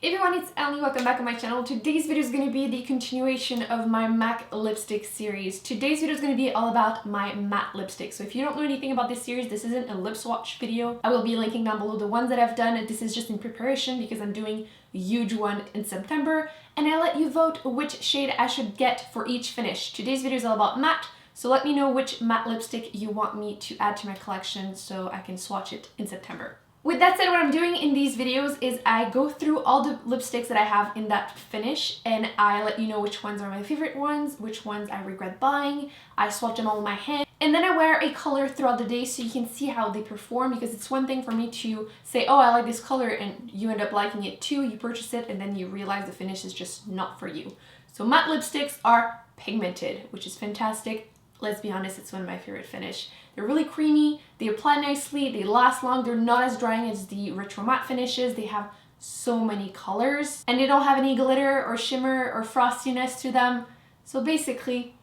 Hey everyone, it's Ellie. Welcome back on my channel. Today's video is going to be the continuation of my MAC lipstick series. Today's video is going to be all about my matte lipstick. So if you don't know anything about this series, this isn't a lip swatch video. I will be linking down below the ones that I've done. This is just in preparation because I'm doing a huge one in September. And I let you vote which shade I should get for each finish. Today's video is all about matte. So let me know which matte lipstick you want me to add to my collection so I can swatch it in September. With that said, what I'm doing in these videos is I go through all the lipsticks that I have in that finish and I let you know which ones are my favorite ones, which ones I regret buying. I swatch them all in my hand and then I wear a color throughout the day so you can see how they perform, because it's one thing for me to say, oh, I like this color, and you end up liking it too, you purchase it and then you realize the finish is just not for you. So matte lipsticks are pigmented, which is fantastic. Let's be honest, it's one of my favorite finish. They're really creamy, they apply nicely, they last long, they're not as drying as the retro matte finishes, they have so many colors, and they don't have any glitter or shimmer or frostiness to them. So basically,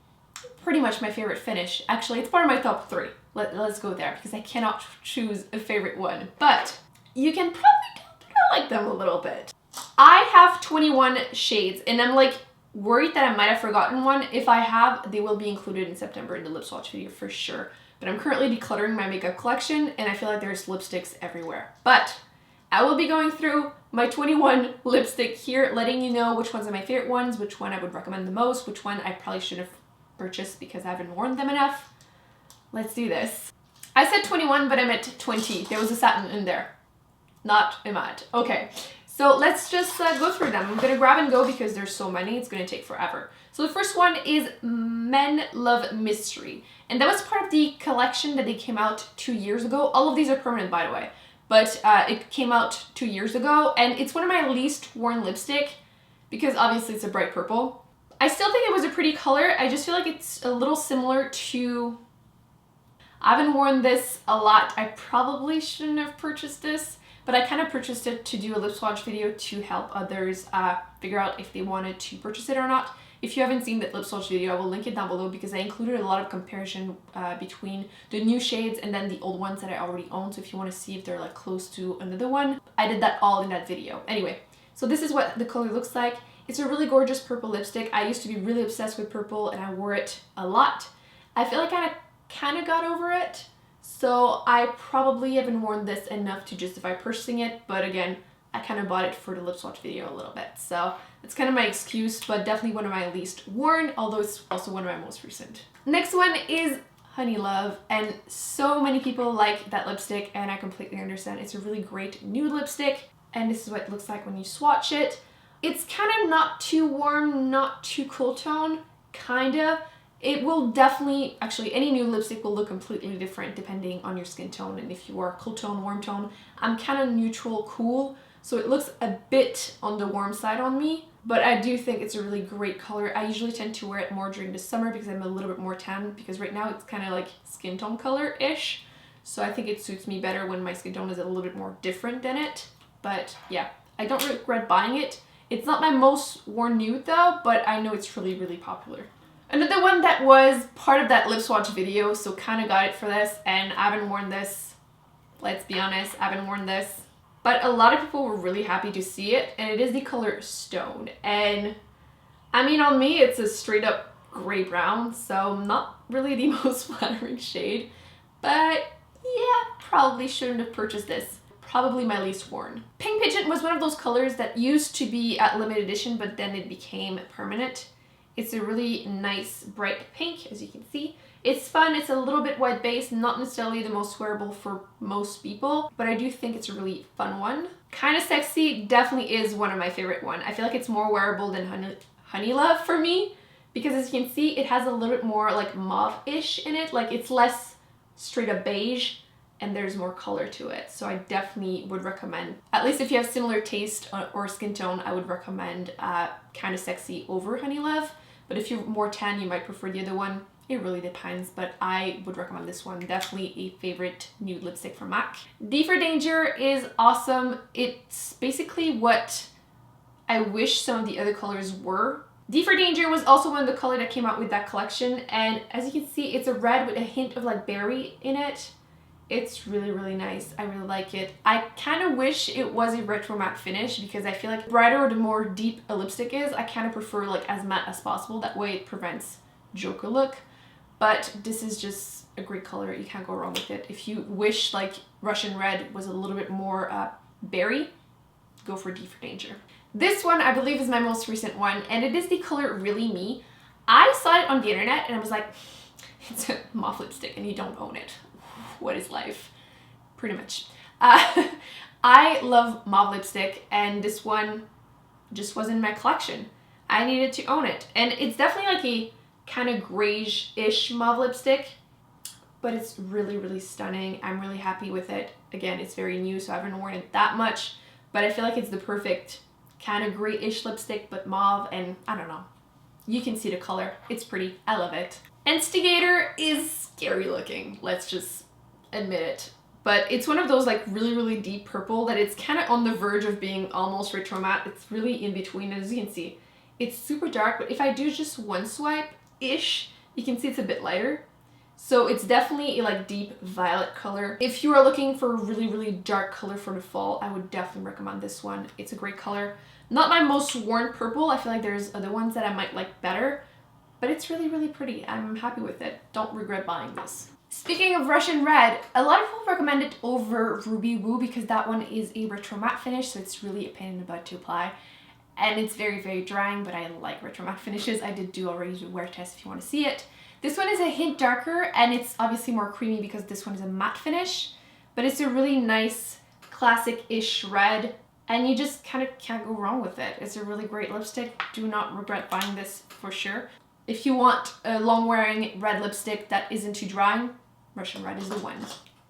pretty much my favorite finish. Actually, it's part of my top 3. Let's go there, because I cannot choose a favorite one. But you can probably tell that I like them a little bit. I have 21 shades, and I'm like, worried that I might have forgotten one. If I have, they will be included in September in the lip swatch video for sure. But I'm currently decluttering my makeup collection and I feel like there's lipsticks everywhere. But I will be going through my 21 lipstick here, letting you know which ones are my favorite ones, which one I would recommend the most, which one I probably should have purchased because I haven't worn them enough. Let's do this. I said 21, but I meant 20. There was a satin in there, not a matte. Okay. So let's just go through them. I'm gonna grab and go because there's so many, it's gonna take forever. So the first one is Men Love Mystery. And that was part of the collection that they came out 2 years ago. All of these are permanent, by the way. But it came out 2 years ago and it's one of my least worn lipstick because obviously it's a bright purple. I still think it was a pretty color. I just feel like it's a little similar to... I haven't worn this a lot. I probably shouldn't have purchased this, but I kind of purchased it to do a lip swatch video to help others figure out if they wanted to purchase it or not. If you haven't seen that lip swatch video, I will link it down below because I included a lot of comparison between the new shades and then the old ones that I already own. So if you want to see if they're like close to another one, I did that all in that video. Anyway, so this is what the color looks like. It's a really gorgeous purple lipstick. I used to be really obsessed with purple and I wore it a lot. I feel like I kind of got over it. So I probably haven't worn this enough to justify purchasing it, but again, I kind of bought it for the lip swatch video a little bit. So it's kind of my excuse, but definitely one of my least worn, although it's also one of my most recent. Next one is Honey Love, and so many people like that lipstick and I completely understand. It's a really great nude lipstick and this is what it looks like when you swatch it. It's kind of not too warm, not too cool tone, kinda. It will definitely, actually any nude lipstick will look completely different depending on your skin tone, and if you are cool tone, warm tone. I'm kind of neutral cool, so it looks a bit on the warm side on me, but I do think it's a really great color. I usually tend to wear it more during the summer because I'm a little bit more tan, because right now it's kind of like skin tone color-ish, so I think it suits me better when my skin tone is a little bit more different than it. But yeah, I don't regret buying it. It's not my most worn nude though, but I know it's really, really popular. Another one that was part of that lip swatch video, so kind of got it for this, and I haven't worn this. Let's be honest, I haven't worn this. But a lot of people were really happy to see it, and it is the color Stone. And I mean, on me, it's a straight up gray brown, so not really the most flattering shade. But yeah, probably shouldn't have purchased this. Probably my least worn. Pink Pigeon was one of those colors that used to be at limited edition, but then it became permanent. It's a really nice bright pink, as you can see. It's fun, it's a little bit white based, not necessarily the most wearable for most people, but I do think it's a really fun one. Kind of Sexy definitely is one of my favorite one. I feel like it's more wearable than Honey Love for me, because as you can see, it has a little bit more like mauve-ish in it. Like it's less straight up beige and there's more color to it. So I definitely would recommend, at least if you have similar taste or skin tone, I would recommend Kind of Sexy over Honey Love. But if you're more tan, you might prefer the other one. It really depends, but I would recommend this one. Definitely a favorite nude lipstick from MAC. D for Danger is awesome. It's basically what I wish some of the other colors were. D for Danger was also one of the colors that came out with that collection, and as you can see, it's a red with a hint of like berry in it. It's really, really nice. I really like it. I kind of wish it was a retro matte finish because I feel like the brighter or the more deep a lipstick is, I kind of prefer like as matte as possible. That way it prevents Joker look. But this is just a great color. You can't go wrong with it. If you wish like Russian Red was a little bit more berry, go for D for Danger. This one I believe is my most recent one, and it is the color Really Me. I saw it on the internet and I was like, it's a mauve lipstick and you don't own it. What is life? Pretty much. I love mauve lipstick, and this one just was in my collection. I needed to own it, and it's definitely like a kind of grayish-ish mauve lipstick, but it's really, really stunning. I'm really happy with it. Again, it's very new, so I haven't worn it that much, but I feel like it's the perfect kind of grayish lipstick, but mauve, and I don't know. You can see the color. It's pretty. I love it. Instigator is scary looking. Let's just admit it. But it's one of those like really, really deep purple that it's kind of on the verge of being almost retro matte. It's really in between, as you can see. It's super dark, but if I do just one swipe-ish, you can see it's a bit lighter. So it's definitely a like deep violet color. If you are looking for a really, really dark color for the fall, I would definitely recommend this one. It's a great color. Not my most worn purple. I feel like there's other ones that I might like better, but it's really, really pretty. I'm happy with it. Don't regret buying this. Speaking of Russian Red, a lot of people recommend it over Ruby Woo because that one is a retro matte finish, so it's really a pain in the butt to apply. And it's very, very drying, but I like retro matte finishes. I did do already a wear test if you want to see it. This one is a hint darker, and it's obviously more creamy because this one is a matte finish, but it's a really nice classic-ish red, and you just kind of can't go wrong with it. It's a really great lipstick. Do not regret buying this for sure. If you want a long-wearing red lipstick that isn't too drying, Russian Red is the one.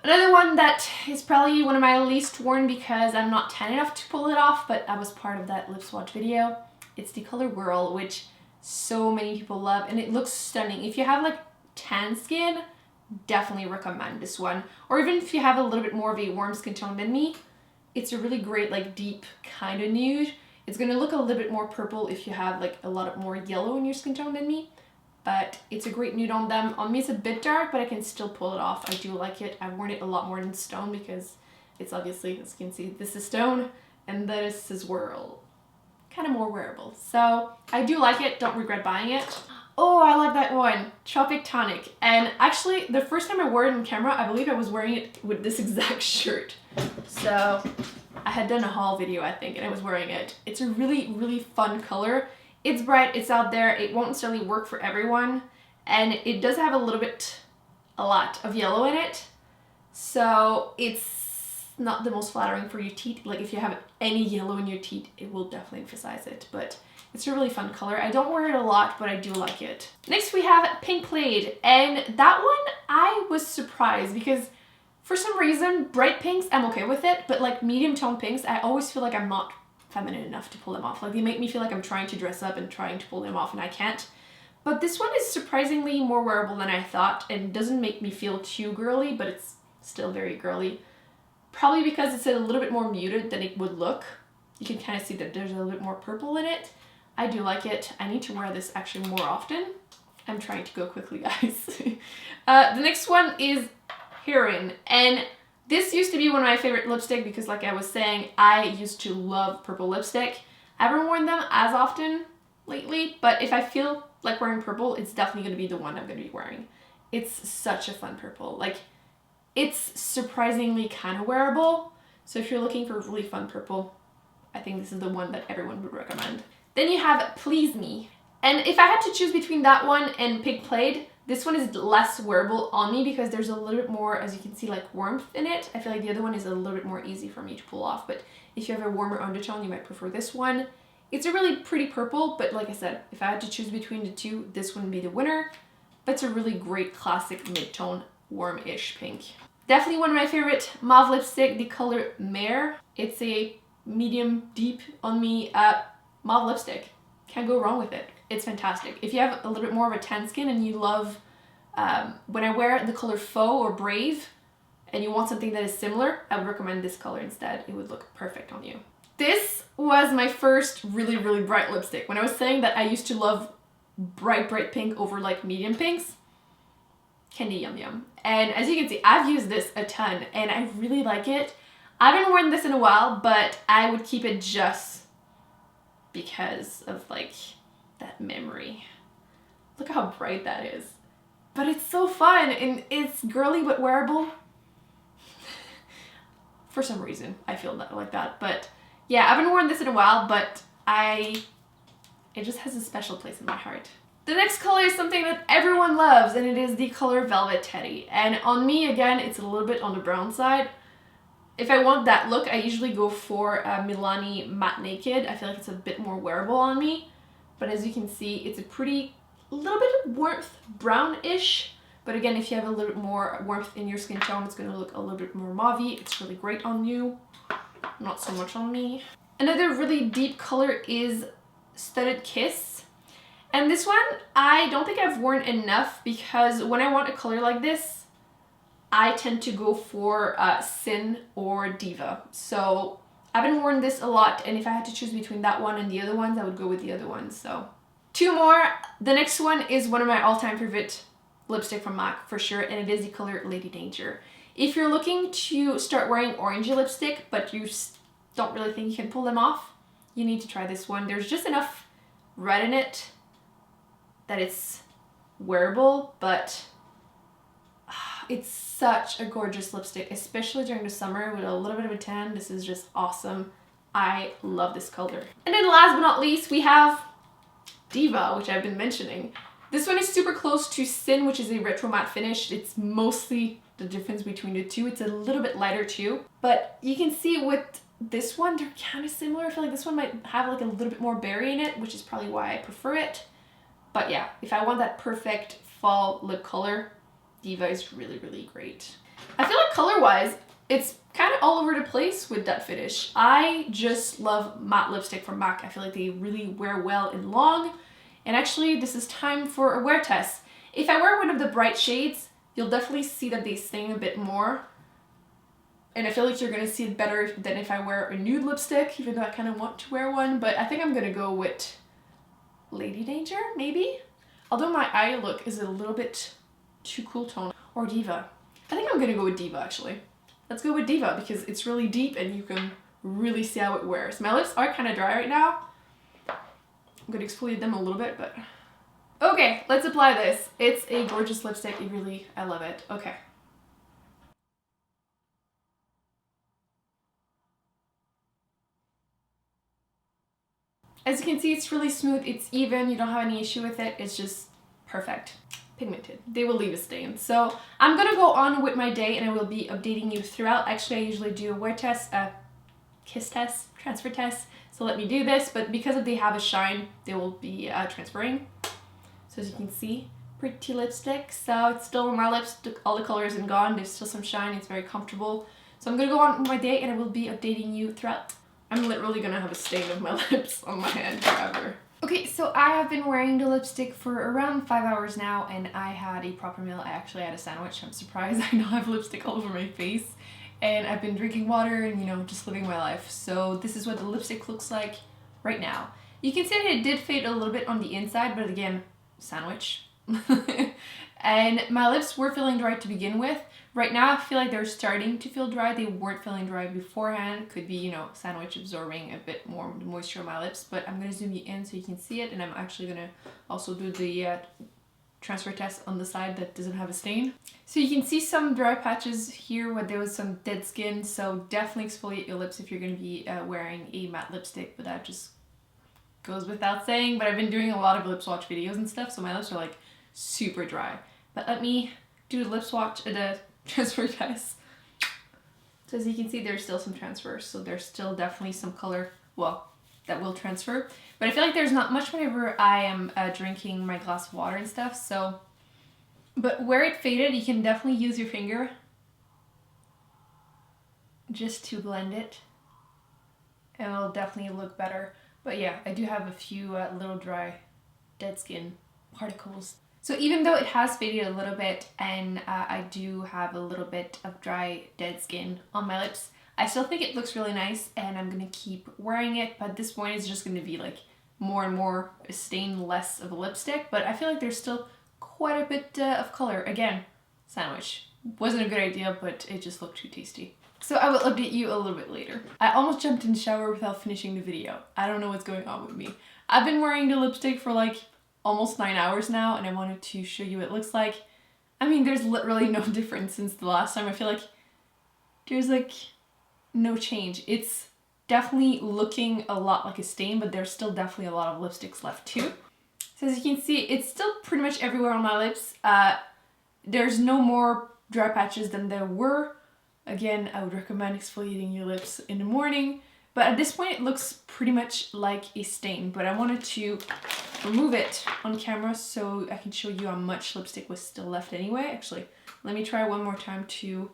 Another one that is probably one of my least worn because I'm not tan enough to pull it off, but I was part of that lip swatch video. It's the color Whirl, which so many people love, and it looks stunning. If you have like tan skin, definitely recommend this one. Or even if you have a little bit more of a warm skin tone than me, it's a really great like deep kind of nude. It's going to look a little bit more purple if you have like a lot more yellow in your skin tone than me, but it's a great nude on them. On me it's a bit dark, but I can still pull it off. I do like it. I've worn it a lot more than Stone because it's obviously, as you can see, this is Stone and this is Whirl. Kind of more wearable. So I do like it. Don't regret buying it. Oh, I like that one. Tropic Tonic. And actually, the first time I wore it on camera, I believe I was wearing it with this exact shirt. So I had done a haul video, I think, and I was wearing it. It's a really, really fun color. It's bright, it's out there, it won't necessarily work for everyone, and it does have a lot of yellow in it, so it's not the most flattering for your teeth. Like if you have any yellow in your teeth, it will definitely emphasize it, but it's a really fun color. I don't wear it a lot, but I do like it. Next we have Pink Plaid, and that one I was surprised because for some reason, bright pinks, I'm okay with it, but like medium tone pinks, I always feel like I'm not feminine enough to pull them off. Like they make me feel like I'm trying to dress up and trying to pull them off and I can't. But this one is surprisingly more wearable than I thought and doesn't make me feel too girly, but it's still very girly. Probably because it's a little bit more muted than it would look. You can kind of see that there's a little bit more purple in it. I do like it. I need to wear this actually more often. I'm trying to go quickly, guys. The next one is Heron, and this used to be one of my favorite lipstick because like I was saying, I used to love purple lipstick. I haven't worn them as often lately, but if I feel like wearing purple, it's definitely going to be the one I'm going to be wearing. It's such a fun purple. Like it's surprisingly kind of wearable. So if you're looking for a really fun purple, I think this is the one that everyone would recommend. Then you have Please Me. And if I had to choose between that one and Pink Plaid, this one is less wearable on me because there's a little bit more, as you can see, like warmth in it. I feel like the other one is a little bit more easy for me to pull off, but if you have a warmer undertone, you might prefer this one. It's a really pretty purple, but like I said, if I had to choose between the two, this wouldn't be the winner, but it's a really great classic mid-tone warm-ish pink. Definitely one of my favorite mauve lipstick, the color Mare. It's a medium deep on me mauve lipstick. Can't go wrong with it. It's fantastic. If you have a little bit more of a tan skin and you love when I wear the color Faux or Brave and you want something that is similar, I would recommend this color instead. It would look perfect on you. This was my first really, really bright lipstick. When I was saying that I used to love bright, bright pink over like medium pinks, Candy Yum Yum. And as you can see, I've used this a ton and I really like it. I haven't worn this in a while, but I would keep it just because of like that memory. Look how bright that is. But it's so fun and it's girly but wearable. For some reason, I feel that like that. But yeah, I haven't worn this in a while, but it just has a special place in my heart. The next color is something that everyone loves, and it is the color Velvet Teddy. And on me, again, it's a little bit on the brown side. If I want that look, I usually go for Milani Matte Naked. I feel like it's a bit more wearable on me. But as you can see, it's a little bit of warmth, brownish. But again, if you have a little bit more warmth in your skin tone, it's going to look a little bit more mauvey. It's really great on you, not so much on me. Another really deep color is Studded Kiss. And this one, I don't think I've worn enough because when I want a color like this, I tend to go for Sin or Diva. So I haven't worn this a lot, and if I had to choose between that one and the other ones, I would go with the other ones. So 2 more. The next one is one of my all-time favorite lipstick from MAC for sure, and it is the color Lady Danger. If you're looking to start wearing orangey lipstick, but you don't really think you can pull them off, you need to try this one. There's just enough red in it that it's wearable, but it's such a gorgeous lipstick, especially during the summer with a little bit of a tan. This is just awesome. I love this color. And then last but not least, we have Diva, which I've been mentioning. This one is super close to Sin, which is a retro matte finish. It's mostly the difference between the two. It's a little bit lighter too, but you can see with this one, they're kind of similar. I feel like this one might have like a little bit more berry in it, which is probably why I prefer it. But yeah, if I want that perfect fall lip color, Diva is really, really great. I feel like color-wise, it's kind of all over the place with that finish. I just love matte lipstick from MAC. I feel like they really wear well and long. And actually, this is time for a wear test. If I wear one of the bright shades, you'll definitely see that they sting a bit more. And I feel like you're gonna see it better than if I wear a nude lipstick, even though I kind of want to wear one. But I think I'm gonna go with Lady Danger, maybe? Although my eye look is a little bit too cool tone. Or Diva. I think I'm gonna go with Diva, actually. Let's go with Diva because it's really deep and you can really see how it wears. My lips are kind of dry right now. I'm gonna exfoliate them a little bit, but... Okay, let's apply this. It's a gorgeous lipstick. I love it. Okay. As you can see, it's really smooth, it's even, you don't have any issue with it, it's just perfect. Pigmented. They will leave a stain. So I'm gonna go on with my day and I will be updating you throughout. Actually, I usually do a wear test, a kiss test, transfer test. So let me do this, but because they have a shine, they will be transferring. So as you can see, pretty lipstick. So it's still on my lips, all the color isn't gone, there's still some shine, it's very comfortable. So I'm gonna go on with my day and I will be updating you throughout. I'm literally gonna have a stain of my lips on my hand forever. Okay, so I have been wearing the lipstick for around 5 hours now and I had a proper meal. I actually had a sandwich. I'm surprised I now have lipstick all over my face. And I've been drinking water and, you know, just living my life. So this is what the lipstick looks like right now. You can see that it did fade a little bit on the inside, but again, sandwich. And my lips were feeling dry to begin with. Right now, I feel like they're starting to feel dry. They weren't feeling dry beforehand. Could be, you know, sandwich absorbing a bit more moisture on my lips, but I'm going to zoom you in so you can see it. And I'm actually going to also do the transfer test on the side that doesn't have a stain. So you can see some dry patches here where there was some dead skin. So definitely exfoliate your lips if you're going to be wearing a matte lipstick, but that just goes without saying. But I've been doing a lot of lip swatch videos and stuff, so my lips are like super dry. But let me do the lip swatch, the transfer test. So as you can see, there's still some transfers, so there's still definitely some color, well, that will transfer. But I feel like there's not much whenever I am drinking my glass of water and stuff, so. But where it faded, you can definitely use your finger just to blend it. It will definitely look better. But yeah, I do have a few little dry dead skin particles. So even though it has faded a little bit and I do have a little bit of dry dead skin on my lips, I still think it looks really nice and I'm gonna keep wearing it, but at this point it's just gonna be like more and more a stain, less of a lipstick, but I feel like there's still quite a bit of color. Again, sandwich. Wasn't a good idea, but it just looked too tasty. So I will update you a little bit later. I almost jumped in the shower without finishing the video. I don't know what's going on with me. I've been wearing the lipstick for like almost 9 hours now, and I wanted to show you what it looks like. I mean, there's literally no difference since the last time. I feel like there's like no change. It's definitely looking a lot like a stain, but there's still definitely a lot of lipsticks left too. So as you can see, it's still pretty much everywhere on my lips. There's no more dry patches than there were. Again, I would recommend exfoliating your lips in the morning, but at this point it looks pretty much like a stain, but I wanted to remove it on camera so I can show you how much lipstick was still left anyway. Actually, let me try one more time to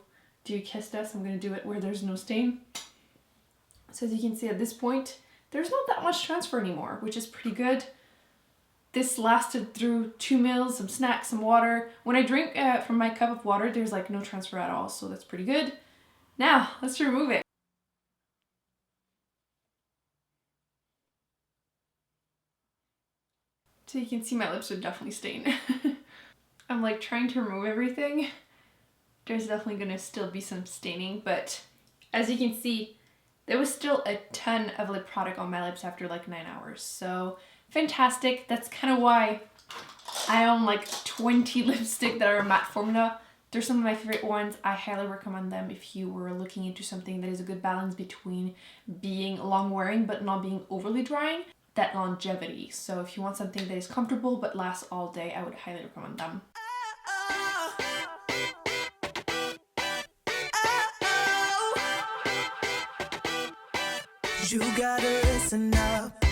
do a kiss test. I'm going to do it where there's no stain. So as you can see at this point, there's not that much transfer anymore, which is pretty good. This lasted through 2 meals, some snacks, some water. When I drink from my cup of water, there's like no transfer at all, so that's pretty good. Now, let's remove it. So you can see my lips are definitely stained. I'm like trying to remove everything. There's definitely gonna still be some staining, but as you can see, there was still a ton of lip product on my lips after like 9 hours. So fantastic. That's kind of why I own like 20 lipstick that are matte formula. They're some of my favorite ones. I highly recommend them if you were looking into something that is a good balance between being long wearing but not being overly drying. That longevity. So if you want something that is comfortable but lasts all day, I would highly recommend them. You gotta listen up.